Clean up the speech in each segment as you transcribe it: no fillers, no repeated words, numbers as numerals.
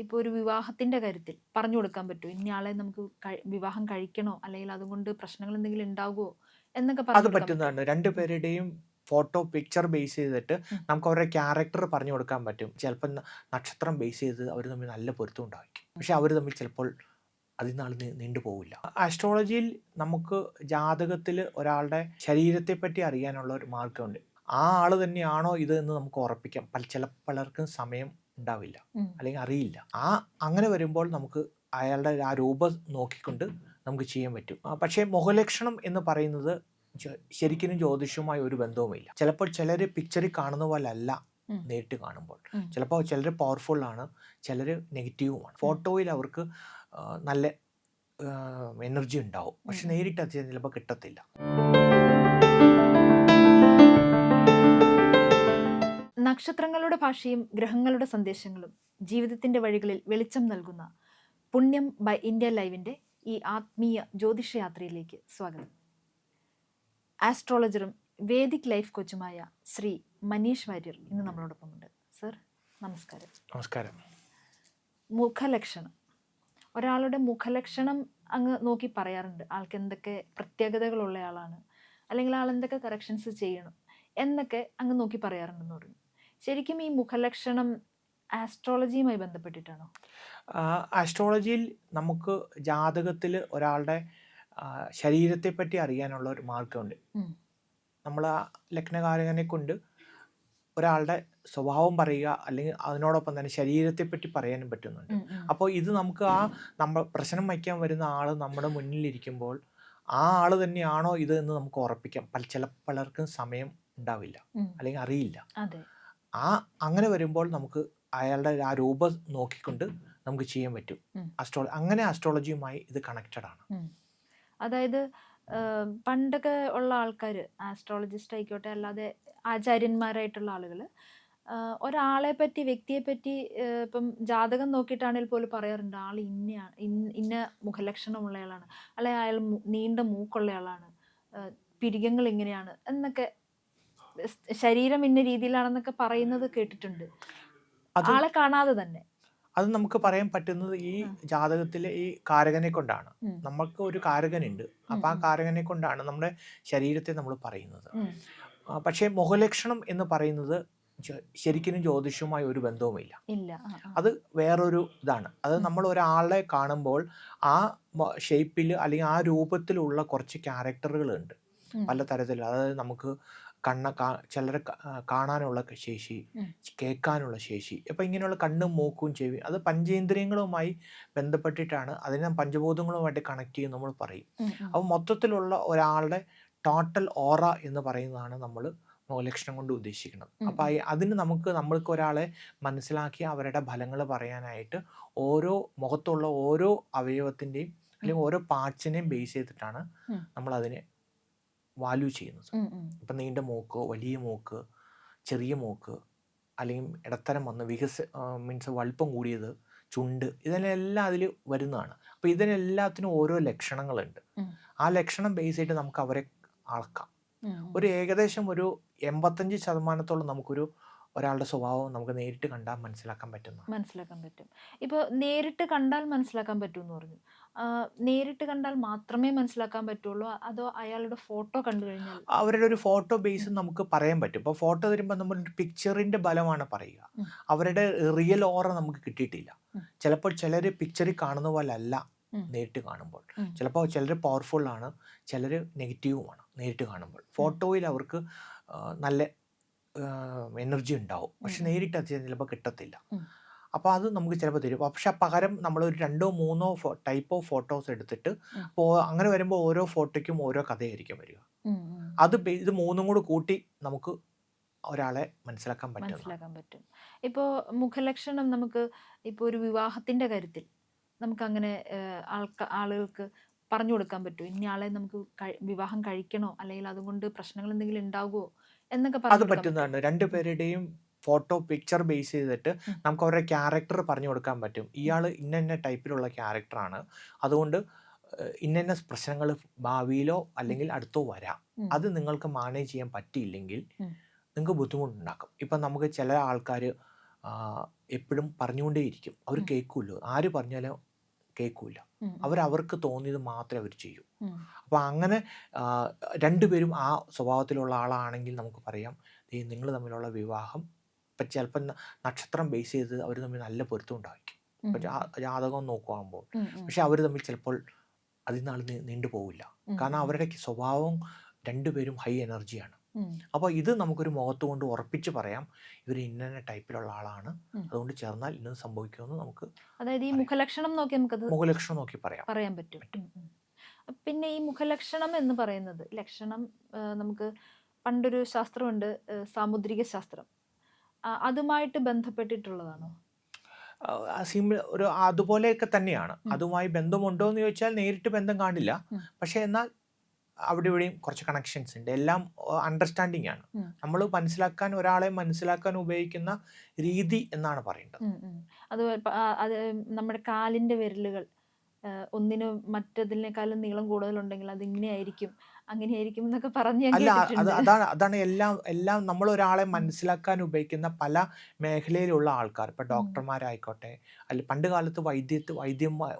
ഇപ്പോൾ ഒരു വിവാഹത്തിന്റെ കാര്യത്തിൽ പറഞ്ഞു കൊടുക്കാൻ പറ്റുമോ? ഇന്നയാളെ നമുക്ക് വിവാഹം കഴിക്കണോ? അല്ലെങ്കിൽ അതുകൊണ്ട് പ്രശ്നങ്ങൾ എന്തെങ്കിലും ഉണ്ടാകുമോ? എന്നൊക്കെ അത് പറഞ്ഞു കൊടുക്കാൻ പറ്റുമോ? പറ്റുന്നതാണ്. 2 ഉം, പേരുടെയും ഫോട്ടോ, പിക്ചർ ബേസ് ചെയ്തിട്ട് ഉം, നമുക്ക് അവരുടെ ക്യാരക്ടർ പറഞ്ഞു കൊടുക്കാൻ പറ്റും. ചിലപ്പം നക്ഷത്രം ബേസ് ചെയ്ത് അവർ തമ്മിൽ നല്ല പൊരുത്തം ഉണ്ടായിരിക്കും. പക്ഷെ അവർ തമ്മിൽ ചിലപ്പോൾ അതിനാൾ നീണ്ടു പോവില്ല. ആസ്ട്രോളജിയിൽ നമുക്ക് ജാതകത്തിൽ ഒരാളുടെ ശരീരത്തെ പറ്റി അറിയാനുള്ള ഒരു മാർഗ്ഗമുണ്ട്. ആ ആൾ തന്നെയാണോ ഇത് എന്ന് നമുക്ക് ഉറപ്പിക്കാം. പലർക്കും സമയം ഉണ്ടാവില്ല, ഉം, അല്ലെങ്കിൽ അറിയില്ല. അങ്ങനെ വരുമ്പോൾ നമുക്ക് അയാളുടെ ആ രൂപം നോക്കിക്കൊണ്ട് നമുക്ക് ചെയ്യാൻ പറ്റും. പക്ഷേ മുഖലക്ഷണം എന്ന് പറയുന്നത് ശരിക്കും ജ്യോതിഷവുമായി ഒരു ബന്ധവുമില്ല. ചിലപ്പോൾ ചിലർ പിക്ചറിൽ കാണുന്ന പോലെ അല്ല ഉം, നേരിട്ട് കാണുമ്പോൾ. ഉം, ചിലപ്പോൾ ചിലർ പവർഫുൾ ആണ്, ചിലർ നെഗറ്റീവുമാണ്. ഫോട്ടോയിൽ അവർക്ക് നല്ല എനർജി ഉണ്ടാവും, ഉം, പക്ഷെ ഉം. നേരിട്ട് അത് ചിലപ്പോൾ കിട്ടത്തില്ല. നക്ഷത്രങ്ങളുടെ ഭാഷയും ഗ്രഹങ്ങളുടെ സന്ദേശങ്ങളും ജീവിതത്തിന്റെ വഴികളിൽ വെളിച്ചം നൽകുന്ന പുണ്യം ബൈ ഇന്ത്യ ലൈവിന്റെ ഈ ആത്മീയ ജ്യോതിഷയാത്രയിലേക്ക് സ്വാഗതം. ആസ്ട്രോളജറും വേദിക് ലൈഫ് കോച്ചുമായ ശ്രീ മനീഷ് വാര്യർ ഇന്ന് നമ്മളോടൊപ്പമുണ്ട്. സർ, നമസ്കാരം. നമസ്കാരം. മുഖലക്ഷണം, ഒരാളുടെ മുഖലക്ഷണം അങ്ങ് നോക്കി പറയാറുണ്ട്. ആൾക്ക് എന്തൊക്കെ പ്രത്യേകതകളുള്ള ആളാണ്, അല്ലെങ്കിൽ ആൾ എന്തൊക്കെ കറക്ഷൻസ് ചെയ്യണം എന്നൊക്കെ അങ്ങ് നോക്കി പറയാറുണ്ടെന്ന് പറഞ്ഞു. ശരിക്കും ഈ മുഖലക്ഷണം ആസ്ട്രോളജിയുമായി ബന്ധപ്പെട്ടിട്ടാണോ? ആസ്ട്രോളജിയിൽ നമുക്ക് ജാതകത്തിൽ ഒരാളുടെ ശരീരത്തെ പറ്റി അറിയാനുള്ള ഒരു മാർഗ്ഗമുണ്ട്. ഉം, നമ്മൾ ആ ലഗ്നകാരകനെ കൊണ്ട് ഒരാളുടെ സ്വഭാവം പറയുക, അല്ലെങ്കിൽ അതിനോടൊപ്പം തന്നെ ശരീരത്തെ പറ്റി പറയാനും പറ്റുന്നുണ്ട്. ഉം, ഉം, അപ്പോൾ ഇത് നമുക്ക് നമ്മൾ പ്രശ്നം വയ്ക്കാൻ വരുന്ന ആൾ നമ്മുടെ മുന്നിലിരിക്കുമ്പോൾ ആ ആൾ തന്നെയാണോ ഇത് എന്ന് നമുക്ക് ഉറപ്പിക്കാം. പലർക്കും സമയം ഉണ്ടാവില്ല, ഉം. അല്ലെങ്കിൽ അറിയില്ല. അതെ. അങ്ങനെ വരുമ്പോൾ നമുക്ക് അയാളുടെ ആ രൂപം നോക്കിക്കൊണ്ട് നമുക്ക് ചെയ്യാൻ പറ്റും. ഉം, അങ്ങനെ ആസ്ട്രോളജിയുമായി ഇത് കണക്റ്റഡ് ആണ്. ഉം. അതായത് പണ്ടൊക്കെ ഉള്ള ആൾക്കാർ, ആസ്ട്രോളജിസ്റ്റ് ആയിക്കോട്ടെ അല്ലാതെ ആചാര്യന്മാരായിട്ടുള്ള ആളുകൾ, ഒരാളെ പറ്റി, വ്യക്തിയെ പറ്റി, ഇപ്പം ജാതകം നോക്കിയിട്ടാണെങ്കിൽ പോലും പറയാറുണ്ട് ആൾ ഇന്നയാണ്, ഇന്ന മുഖലക്ഷണമുള്ളയാളാണ്, അല്ലെ അയാൾ നീണ്ട മൂക്കുള്ളയാളാണ്, പിരികങ്ങൾ ഇങ്ങനെയാണ് എന്നൊക്കെ, ശരീരം ഇന്ന രീതിയിലാണെന്നൊക്കെ പറയുന്നത് കേട്ടിട്ടുണ്ട്, അത് ആളെ കാണാതെ തന്നെ. അത് നമുക്ക് പറയാൻ പറ്റുന്നത് ഈ ആ, ജാതകത്തിലെ ഈ കാരകനെ കൊണ്ടാണ്. ഉം, നമുക്ക് ഒരു കാരകനുണ്ട്. ഉം, അപ്പോൾ ആ ഉം, കാരകനെ കൊണ്ടാണ് നമ്മുടെ ശരീരത്തെ നമ്മൾ പറയുന്നത്. ഉം. പക്ഷേ മുഖലക്ഷണം എന്ന് പറയുന്നത് ശരിക്കും ജ്യോതിഷവുമായി ഒരു ബന്ധവുമില്ല. ഇല്ല. ആ, ആ. അത് വേറൊരു ഇതാണ്. അത് ഉം, നമ്മൾ ഒരാളെ കാണുമ്പോൾ ആ ഷേപ്പിൽ അല്ലെങ്കിൽ ആ രൂപത്തിലുള്ള കുറച്ച് ക്യാരക്ടറുകളുണ്ട്. ഉം, പല തരത്തിൽ. അതായത് നമുക്ക് ചിലരെ കാണാനുള്ള ശേഷി, ഉം, കേൾക്കാനുള്ള ശേഷി, അപ്പോൾ ഇങ്ങനെയുള്ള കണ്ണും മൂക്കും ചെവി, അത് പഞ്ചേന്ദ്രിയങ്ങളുമായി ബന്ധപ്പെട്ടിട്ടാണ്, അതിനെ പഞ്ചഭൂതങ്ങളുമായിട്ട് കണക്ട് ചെയ്യും നമ്മൾ പറയും. ഉം, ഉം, അപ്പോൾ മൊത്തത്തിലുള്ള ഒരാളുടെ ടോട്ടൽ ഓറ എന്ന് പറയുന്നതാണ് നമ്മൾ മുഖലക്ഷണം കൊണ്ട് ഉദ്ദേശിക്കുന്നത്. ഉം, അപ്പോൾ ഉം, നമ്മൾക്ക് ഒരാളെ മനസ്സിലാക്കി അവരുടെ ഫലങ്ങൾ പറയാനായിട്ട് ഓരോ മുഖത്തുള്ള ഓരോ അവയവത്തിൻ്റെയും ഉം, അല്ലെങ്കിൽ ഓരോ പാർട്സിനെയും ബേസ് ചെയ്തിട്ടാണ് ഉം, നമ്മളതിനെ വാല്യൂ ചെയ്യുന്നത്. ഉം, ഉം, ഇപ്പം നീണ്ട മൂക്ക്, വലിയ മൂക്ക്, ചെറിയ മൂക്ക്, അല്ലെങ്കിൽ ഇടത്തരം വന്ന് മീൻസ് വലിപ്പം കൂടിയത്, ചുണ്ട്, ഇതിനെല്ലാം അതിൽ വരുന്നതാണ്. അപ്പോൾ ഇതിനെല്ലാത്തിനും ഓരോ ലക്ഷണങ്ങളുണ്ട്. ഉം, ആ ലക്ഷണം ബേസ് ചെയ്തിട്ട് നമുക്ക് അവരെ അളക്കാം. ഉം, ഉം. ഒരു ഏകദേശം ഒരു 85% നമുക്കൊരു ഒരാളുടെ സ്വഭാവം നമുക്ക് നേരിട്ട് കണ്ടാൽ മനസ്സിലാക്കാൻ പറ്റുന്നതാണ്. മനസ്സിലാക്കാൻ പറ്റും. ഇപ്പോൾ നേരിട്ട് കണ്ടാൽ മനസ്സിലാക്കാൻ പറ്റുമെന്ന് പറഞ്ഞു. നേരിട്ട് കണ്ടാൽ മാത്രമേ മനസ്സിലാക്കാൻ പറ്റുള്ളൂ? അതോ അയാളുടെ ഫോട്ടോ കണ്ടു കഴിഞ്ഞാൽ? അവരുടെ ഒരു ഫോട്ടോ ഉം, ബേസ് നമുക്ക് പറയാൻ പറ്റും. ഇപ്പോൾ ഫോട്ടോ തരുമ്പോൾ നമ്മളൊരു പിക്ചറിൻ്റെ ബലമാണ് പറയുക. ഉം, അവരുടെ റിയൽ ഓറ നമുക്ക് കിട്ടിയിട്ടില്ല. ഉം, ചിലപ്പോൾ ചിലർ പിക്ചറിൽ കാണുന്ന പോലെ അല്ല ഉം, നേരിട്ട് കാണുമ്പോൾ. ഉം, ചിലപ്പോൾ ചിലർ പവർഫുൾ ആണ്, ചിലർ നെഗറ്റീവുമാണ് നേരിട്ട് കാണുമ്പോൾ. ഉം, ഫോട്ടോയിൽ അവർക്ക് നല്ല എനർജി ഉണ്ടാവും, ഉം, പക്ഷെ ഉം, നേരിട്ട് അത് ചിലപ്പോൾ കിട്ടത്തില്ല. ഉം, അപ്പോൾ അത് നമുക്ക് ചിലപ്പോൾ തരും. പക്ഷെ പകരം നമ്മളൊരു 2ഓ 3ഓ ടൈപ്പ് ഓഫ് ഫോട്ടോസ് എടുത്തിട്ട്, ഉം, അപ്പോൾ അങ്ങനെ വരുമ്പോൾ ഓരോ ഫോട്ടോയ്ക്കും ഓരോ കഥയായിരിക്കും വരിക. ഉം, ഉം. ഇത് മൂന്നും കൂടി കൂട്ടി നമുക്ക് ഒരാളെ മനസ്സിലാക്കാൻ പറ്റുന്നതാണ്. മനസ്സിലാക്കാൻ പറ്റും. ഇപ്പോൾ മുഖലക്ഷണം നമുക്ക്, ഇപ്പോൾ ഒരു വിവാഹത്തിന്റെ കാര്യത്തിൽ നമുക്കങ്ങനെ ആളുകൾക്ക് പറഞ്ഞു കൊടുക്കാൻ പറ്റുമോ? ഇന്നയാളെ നമുക്ക് വിവാഹം കഴിക്കണോ? അല്ലെങ്കിൽ അതുകൊണ്ട് പ്രശ്നങ്ങൾ എന്തെങ്കിലും ഉണ്ടാകുമോ? എന്നൊക്കെ അത് പറഞ്ഞു കൊടുക്കാൻ പറ്റുമോ? പറ്റുന്നതാണ്. 2 ഉം, പേരുടെയും ഫോട്ടോ, പിക്ചർ ബേസ് ചെയ്തിട്ട് ഉം, നമുക്ക് അവരുടെ ക്യാരക്ടർ പറഞ്ഞു കൊടുക്കാൻ പറ്റും. ഉം, ഇയാൾ ഇന്ന ടൈപ്പിലുള്ള ക്യാരക്ടറാണ്. അതുകൊണ്ട് ഇന്ന പ്രശ്നങ്ങൾ ഭാവിയിലോ ഉം, അല്ലെങ്കിൽ അടുത്തോ വരാം. ഉം, അത് നിങ്ങൾക്ക് മാനേജ് ചെയ്യാൻ പറ്റിയില്ലെങ്കിൽ ഉം, നിങ്ങൾക്ക് ബുദ്ധിമുട്ടുണ്ടാക്കും. ഇപ്പം നമുക്ക് ചില ആൾക്കാർ എപ്പോഴും പറഞ്ഞുകൊണ്ടേയിരിക്കും. അവർ കേൾക്കുമല്ലോ, ആര് പറഞ്ഞാലും കേൾക്കില്ല. അവർക്ക് തോന്നിയത് മാത്രമേ അവർ ചെയ്യൂ. അപ്പോൾ അങ്ങനെ രണ്ടുപേരും ആ സ്വഭാവത്തിലുള്ള ആളാണെങ്കിൽ നമുക്ക് പറയാം, നിങ്ങൾ തമ്മിലുള്ള വിവാഹം ഇപ്പം ചിലപ്പം നക്ഷത്രം ബേസ് ചെയ്ത് അവർ തമ്മിൽ നല്ല പൊരുത്തം ഉണ്ടായിരിക്കും. ഇപ്പം ജാതകം നോക്കുമ്പോൾ. പക്ഷെ അവർ തമ്മിൽ ചിലപ്പോൾ അതിൽ നാൾ നീണ്ടു പോവില്ല. കാരണം അവരുടെ സ്വഭാവം രണ്ടുപേരും ഹൈ എനർജിയാണ്. അപ്പോൾ ഇത് നമുക്കൊരു മുഖത്ത് കൊണ്ട് ഉറപ്പിച്ച് പറയാം, ഇവർ ഇന്ന ടൈപ്പിലുള്ള ആളാണ്, അതുകൊണ്ട് ചേർന്നാൽ ഇന്നത് സംഭവിക്കുമെന്ന് നമുക്ക്. അതായത് ഈ മുഖലക്ഷണം നോക്കി നമുക്കത് മുഖലക്ഷണം നോക്കി പറയാൻ പറ്റും. പിന്നെ ഈ മുഖലക്ഷണം എന്ന് പറയുന്നത് ലക്ഷണം നമുക്ക് പണ്ടൊരു ശാസ്ത്രമുണ്ട്, സാമുദ്രിക ശാസ്ത്രം. അതുമായിട്ട് ബന്ധപ്പെട്ടിട്ടുള്ളതാണോ? ഒരു അതുപോലെയൊക്കെ തന്നെയാണ്. അതുമായി ബന്ധമുണ്ടോ എന്ന് ചോദിച്ചാൽ നേരിട്ട് ബന്ധം കാണില്ല. പക്ഷെ എന്നാൽ അവിടെ ഇവിടെയും കുറച്ച് കണക്ഷൻസ് ഉണ്ട്. എല്ലാം അണ്ടർസ്റ്റാൻഡിങ് ആണ്. നമ്മൾ ഒരാളെ മനസ്സിലാക്കാൻ ഉപയോഗിക്കുന്ന രീതി എന്നാണ് പറയേണ്ടത്. അത് നമ്മുടെ കാലിന്റെ വിരലുകൾ ഒന്നിന് മറ്റതിനേക്കാളും നീളം കൂടുതലുണ്ടെങ്കിൽ അത് ഇങ്ങനെയായിരിക്കും, അങ്ങനെയായിരിക്കും എന്നൊക്കെ പറഞ്ഞ് അതാണ് എല്ലാം നമ്മൾ ഒരാളെ മനസ്സിലാക്കാൻ ഉപയോഗിക്കുന്ന പല മേഖലയിലുള്ള ആൾക്കാർ. ഇപ്പം ഡോക്ടർമാരായിക്കോട്ടെ, അല്ല പണ്ട് കാലത്ത്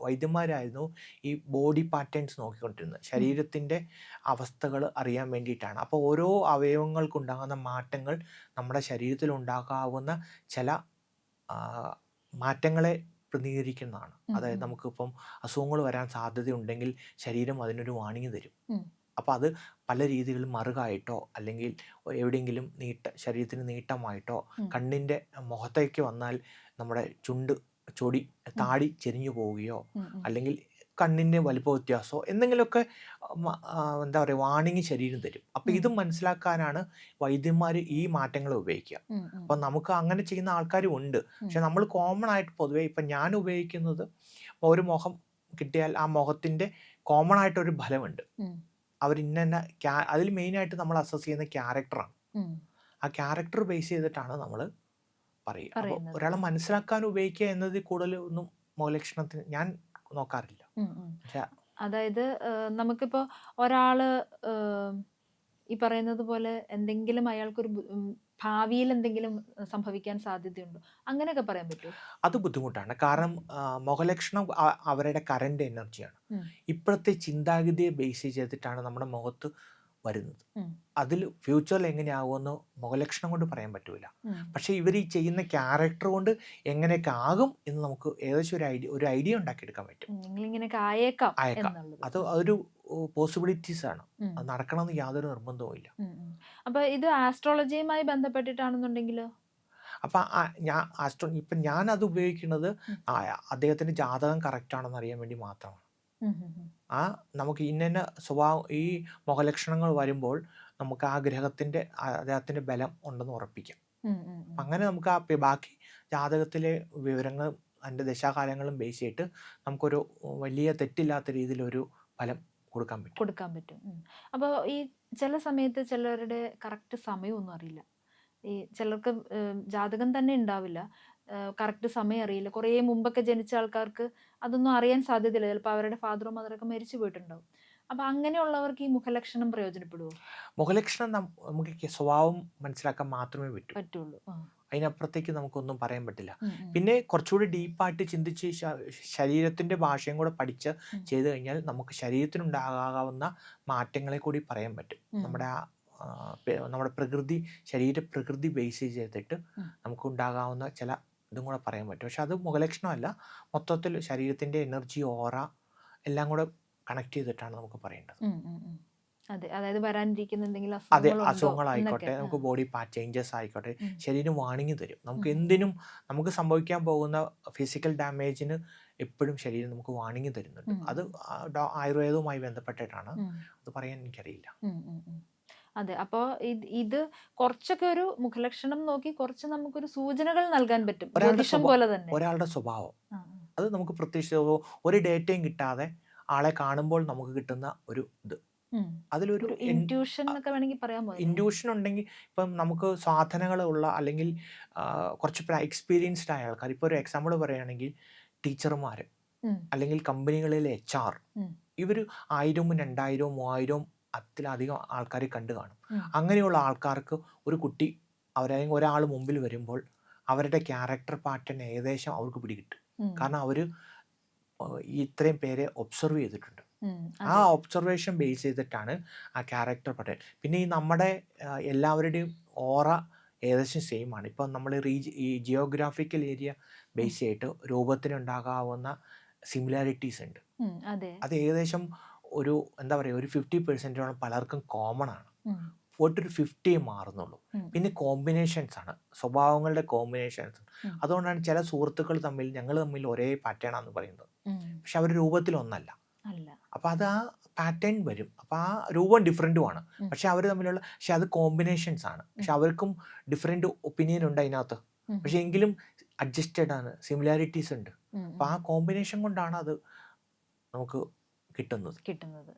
വൈദ്യന്മാരായിരുന്നു ഈ ബോഡി പാറ്റേൺസ് നോക്കിക്കൊണ്ടിരുന്നത്. ശരീരത്തിൻ്റെ അവസ്ഥകൾ അറിയാൻ വേണ്ടിയിട്ടാണ്. അപ്പോൾ ഓരോ അവയവങ്ങൾക്കുണ്ടാകുന്ന മാറ്റങ്ങൾ നമ്മുടെ ശരീരത്തിൽ ഉണ്ടാകാവുന്ന ചില മാറ്റങ്ങളെ പ്രതിനിധീകരിക്കുന്നതാണ്. അതായത് നമുക്കിപ്പം അസുഖങ്ങൾ വരാൻ സാധ്യതയുണ്ടെങ്കിൽ ശരീരം അതിനൊരു വാണിംഗ് തരും. അപ്പോൾ അത് പല രീതികളിൽ മറുകായിട്ടോ അല്ലെങ്കിൽ എവിടെയെങ്കിലും ശരീരത്തിന് നീട്ടമായിട്ടോ, കണ്ണിൻ്റെ മുഖത്തേക്ക് വന്നാൽ നമ്മുടെ താടി ചെരിഞ്ഞു പോവുകയോ അല്ലെങ്കിൽ കണ്ണിൻ്റെ വലിപ്പ വ്യത്യാസമോ എന്തെങ്കിലുമൊക്കെ എന്താ പറയുക വാണിംഗ് ശരീരം തരും. അപ്പോൾ ഇത് മനസ്സിലാക്കാനാണ് വൈദ്യന്മാർ ഈ മാറ്റങ്ങൾ ഉപയോഗിക്കുക. അപ്പം നമുക്ക് അങ്ങനെ ചെയ്യുന്ന ആൾക്കാരും ഉണ്ട്. പക്ഷെ നമ്മൾ കോമൺ ആയിട്ട് പൊതുവേ ഇപ്പം ഞാൻ ഉപയോഗിക്കുന്നത്, ഒരു മുഖം കിട്ടിയാൽ ആ മുഖത്തിൻ്റെ കോമൺ ആയിട്ടൊരു ഫലമുണ്ട്. അതിൽ മെയിനായിട്ട് നമ്മൾ അസസ് ചെയ്യുന്ന ക്യാരക്ടറാണ്. ആ ക്യാരക്ടർ ബേസ് ചെയ്തിട്ടാണ് നമ്മൾ പറയുക. അപ്പോൾ ഒരാളെ മനസ്സിലാക്കാൻ ഉപയോഗിക്കുക എന്നതിൽ കൂടുതൽ ഒന്നും മുഖലക്ഷണത്തിന് ഞാൻ നോക്കാറില്ല. അതായത് നമുക്കിപ്പോ ഒരാള് ഈ പറയുന്നത് പോലെ എന്തെങ്കിലും അയാൾക്കൊരു ഭാവിയിൽ എന്തെങ്കിലും സംഭവിക്കാൻ സാധ്യതയുണ്ടോ, അങ്ങനെയൊക്കെ പറയാൻ പറ്റുമോ? അത് ബുദ്ധിമുട്ടാണ്. കാരണം മുഖലക്ഷണം അവരുടെ കറന്റ് എനർജിയാണ്. ഇപ്പോഴത്തെ ചിന്താഗതിയെ ബേസ് ചെയ്തിട്ടാണ് നമ്മുടെ മുഖത്ത് വരുന്നത്. അതിൽ ഫ്യൂച്ചറിൽ എങ്ങനെയാകുമെന്ന് മുഖലക്ഷണം കൊണ്ട് പറയാൻ പറ്റൂല. പക്ഷെ ഇവർ ഈ ചെയ്യുന്ന ക്യാരക്ടർ കൊണ്ട് എങ്ങനെയൊക്കെ ആകും എന്ന് നമുക്ക് ഏകദേശം ഒരു ഐഡിയ ഉണ്ടാക്കിയെടുക്കാൻ പറ്റും. അയക്കാം. അത് ഒരു പോസിബിലിറ്റീസ് ആണ്. അത് നടക്കണമെന്ന് യാതൊരു നിർബന്ധവും. അപ്പൊ ഇത് ആസ്ട്രോളജിയുമായി ബന്ധപ്പെട്ടിട്ടാണെന്നുണ്ടെങ്കിലോ? അപ്പം ഇപ്പം ഞാൻ അത് ഉപയോഗിക്കുന്നത് അദ്ദേഹത്തിന്റെ ജാതകം കറക്റ്റ് ആണെന്ന് അറിയാൻ വേണ്ടി മാത്രമാണ്. നമുക്ക് ഇന്ന സ്വഭാവം ഈ മുഖലക്ഷണങ്ങൾ വരുമ്പോൾ നമുക്ക് ആ അദ്ദേഹത്തിന്റെ ബലം ഉണ്ടെന്ന് ഉറപ്പിക്കാം. അങ്ങനെ നമുക്ക് ആ ബാക്കി ജാതകത്തിലെ വിവരങ്ങളും അതിൻ്റെ ദശാകാലങ്ങളും ബേസ് ചെയ്തിട്ട് നമുക്കൊരു വലിയ തെറ്റില്ലാത്ത രീതിയിലൊരു ഫലം കൊടുക്കാൻ പറ്റും. അപ്പോൾ ഈ ചില സമയത്ത് ചിലരുടെ കറക്റ്റ് സമയമൊന്നും അറിയില്ല. ഈ ചിലർക്ക് ജാതകം തന്നെ ഉണ്ടാവില്ല, കറക്റ്റ് സമയം അറിയില്ല. കുറേ മുമ്പൊക്കെ ജനിച്ച ആൾക്കാർക്ക് അതൊന്നും അറിയാൻ സാധ്യതയില്ല. ചിലപ്പോൾ അവരുടെ ഫാദറോ മദറൊക്കെ മരിച്ചു പോയിട്ടുണ്ടാവും. അപ്പം അങ്ങനെയുള്ളവർക്ക് ഈ മുഖലക്ഷണം പ്രയോജനപ്പെടുമോ? മുഖലക്ഷണം നമുക്ക് സ്വഭാവം മനസ്സിലാക്കാൻ മാത്രമേ പറ്റുള്ളൂ. അതിനപ്പുറത്തേക്ക് നമുക്കൊന്നും പറയാൻ പറ്റില്ല. പിന്നെ കുറച്ചുകൂടി ഡീപ്പായിട്ട് ചിന്തിച്ച് ശരീരത്തിന്റെ ഭാഷയും കൂടെ പഠിച്ച് ചെയ്തു കഴിഞ്ഞാൽ നമുക്ക് ശരീരത്തിനുണ്ടാകാവുന്ന മാറ്റങ്ങളെ കൂടി പറയാൻ പറ്റും. നമ്മുടെ ശരീരപ്രകൃതി ബേസ് ചെയ്തിട്ട് നമുക്ക് ഉണ്ടാകാവുന്ന ചില ഇതും കൂടെ പറയാൻ പറ്റും. പക്ഷെ അത് മുഖലക്ഷണമല്ല, മൊത്തത്തിൽ ശരീരത്തിന്റെ എനർജി, ഓറ എല്ലാം കൂടെ കണക്ട് ചെയ്തിട്ടാണ് നമുക്ക് പറയേണ്ടത്. അതായത് വരാനിരിക്കുന്ന എന്തെങ്കിലും അസുഖങ്ങളായിക്കോട്ടെ, നമുക്ക് ബോഡി ചേഞ്ചസ് ആയിക്കോട്ടെ, ശരീരം വാണിംഗ് തരും. നമുക്ക് സംഭവിക്കാൻ പോകുന്ന ഫിസിക്കൽ ഡാമേജിന് എപ്പോഴും ശരീരം നമുക്ക് വാണിംഗ് തരുന്നുണ്ട്. അത് ആയുർവേദവുമായി ബന്ധപ്പെട്ടിട്ടാണ്. അത് പറയാൻ എനിക്കറിയില്ല. അതെ. അപ്പോൾ ഇത് കുറച്ചൊക്കെ ഒരു മുഖലക്ഷണം നോക്കി കുറച്ച് നമുക്കൊരു സൂചനകൾ നൽകാൻ പറ്റും. പോലെ തന്നെ ഒരാളുടെ സ്വഭാവം അത് നമുക്ക് പ്രത്യേകിച്ച് ഒരു ഡേറ്റയും കിട്ടാതെ ആളെ കാണുമ്പോൾ നമുക്ക് കിട്ടുന്ന ഒരു ഇത്, അതിലൊരു ഇൻറ്റ്യൂഷൻ എന്നൊക്കെ വേണമെങ്കിൽ പറയാമോ? ഇൻറ്റ്യൂഷൻ ഉണ്ടെങ്കിൽ ഇപ്പം നമുക്ക് സാധനങ്ങളുള്ള അല്ലെങ്കിൽ കുറച്ച് എക്സ്പീരിയൻസ്ഡ് ആയ ആൾക്കാർ, ഇപ്പോൾ ഒരു എക്സാമ്പിൾ പറയുകയാണെങ്കിൽ ടീച്ചർമാർ അല്ലെങ്കിൽ കമ്പനികളിലെ HR, ഇവർ 1000, 2000, 3000 അതിലധികം ആൾക്കാരെ കണ്ടു കാണും. അങ്ങനെയുള്ള ആൾക്കാർക്ക് ഒരു കുട്ടി ഒരാൾ മുമ്പിൽ വരുമ്പോൾ അവരുടെ ക്യാരക്ടർ പാറ്റേൺ ഏകദേശം അവർക്ക് പിടികിട്ടും. ഉം. കാരണം അവർ ഇത്രയും പേരെ ഒബ്സർവ് ചെയ്തിട്ടുണ്ട്. ഉം. ആ അതെ. ഒബ്സർവേഷൻ ബേസ് ചെയ്തിട്ടാണ് ആ ക്യാരക്ടർ പാറ്റേൺ. പിന്നെ ഈ നമ്മുടെ എല്ലാവരുടെയും ഓറ ഏകദേശം സെയിം ആണ്. ഇപ്പം നമ്മൾ ഈ ജിയോഗ്രാഫിക്കൽ ഏരിയ ബേസ് ചെയ്തിട്ട് രൂപത്തിനുണ്ടാകാവുന്ന സിമിലാരിറ്റീസ് ഉണ്ട്. ഉം. അതെ. അത് ഏകദേശം ഒരു എന്താ പറയുക, ഒരു 50% പലർക്കും കോമൺ ആണ്. ഉം. പോയിട്ടൊരു 50 മാറുന്നുള്ളൂ. ഉം. പിന്നെ കോമ്പിനേഷൻസ് ആണ്, സ്വഭാവങ്ങളുടെ കോമ്പിനേഷൻസ്. ഉം. അതുകൊണ്ടാണ് ചില സുഹൃത്തുക്കൾ തമ്മിൽ ഞങ്ങൾ തമ്മിൽ ഒരേ പാറ്റേൺ ആണെന്ന് പറയുന്നത്. ഉം. പക്ഷെ അവർ രൂപത്തിലൊന്നല്ല. അല്ല. അപ്പോൾ അത് ആ പാറ്റേൺ വരും. അപ്പോൾ ആ രൂപം ഡിഫറെൻറ്റുമാണ്. ഉം. പക്ഷെ അവർ തമ്മിലുള്ള അത് കോമ്പിനേഷൻസ് ആണ്. പക്ഷെ അവർക്കും ഡിഫറെൻറ്റ് ഒപ്പീനിയൻ ഉണ്ട് അതിനകത്ത്. ഉം. പക്ഷെ എങ്കിലും അഡ്ജസ്റ്റഡ് ആണ്, സിമിലാരിറ്റീസ് ഉണ്ട്. ഉം. അപ്പോൾ ആ കോമ്പിനേഷൻ കൊണ്ടാണ് അത് നമുക്ക് കിട്ടുന്നത്. കിട്ടുന്നത്.